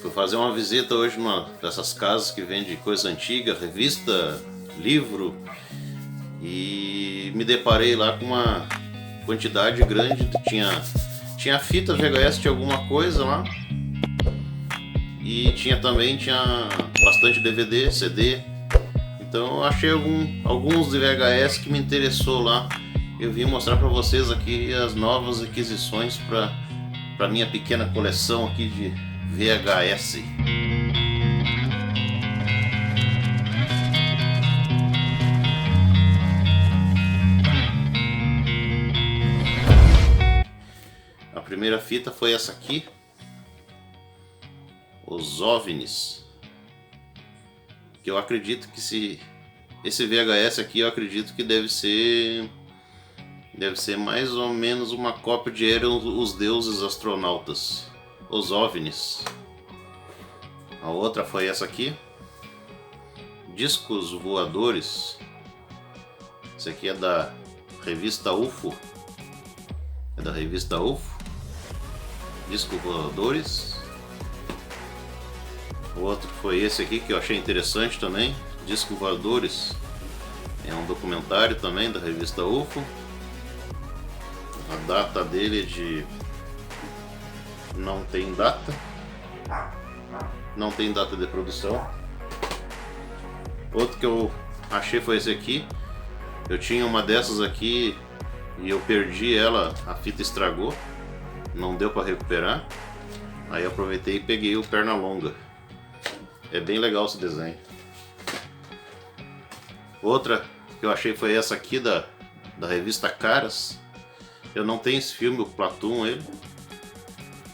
Fui fazer uma visita hoje numa dessas casas que vende coisa antiga, revista, livro, e me deparei lá com uma quantidade grande. Tinha fita VHS de alguma coisa lá, e tinha bastante DVD, CD. Então eu achei alguns de VHS que me interessou lá. Eu vim mostrar para vocês aqui as novas aquisições para minha pequena coleção aqui de VHS. A primeira fita foi essa aqui, Os OVNIs, que eu acredito que esse VHS aqui, eu acredito que deve ser mais ou menos uma cópia de Eram os Deuses Astronautas, Os OVNIs. A outra foi essa aqui, Discos Voadores. Esse aqui é da revista UFO. É da revista UFO. Discos Voadores. O outro foi esse aqui que eu achei interessante também, Discos Voadores. É um documentário também da revista UFO. A data dele é de... não tem data de produção. Outro que eu achei foi esse aqui. Eu tinha uma dessas aqui e eu perdi ela, a fita estragou, não deu para recuperar. Aí eu aproveitei e peguei o Pernalonga. É bem legal esse desenho. Outra que eu achei foi essa aqui da revista Caras. Eu não tenho esse filme, o Platoon, ele.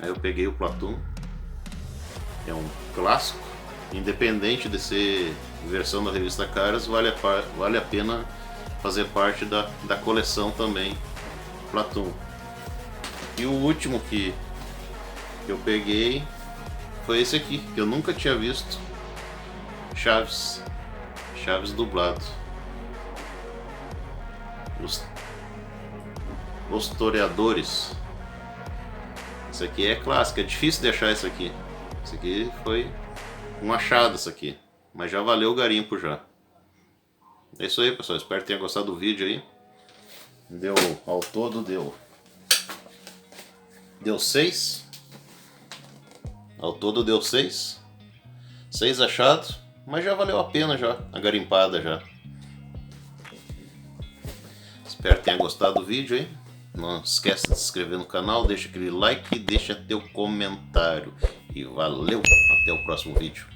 Aí eu peguei o Platoon. É um clássico. Independente de ser versão da revista Caras, vale a pena fazer parte da coleção também, Platoon. E o último que eu peguei foi esse aqui, que eu nunca tinha visto. Chaves dublado. Os Toreadores. Isso aqui é clássico, é difícil de achar isso aqui. Isso aqui foi um achado, isso aqui. Mas já valeu o garimpo já. É isso aí, pessoal. Espero que tenha gostado do vídeo aí. Ao todo deu 6. Ao todo deu 6. 6 achados. Mas já valeu a pena já, a garimpada já. Espero que tenha gostado do vídeo aí. Não esquece de se inscrever no canal, deixa aquele like e deixa teu comentário. E valeu, até o próximo vídeo.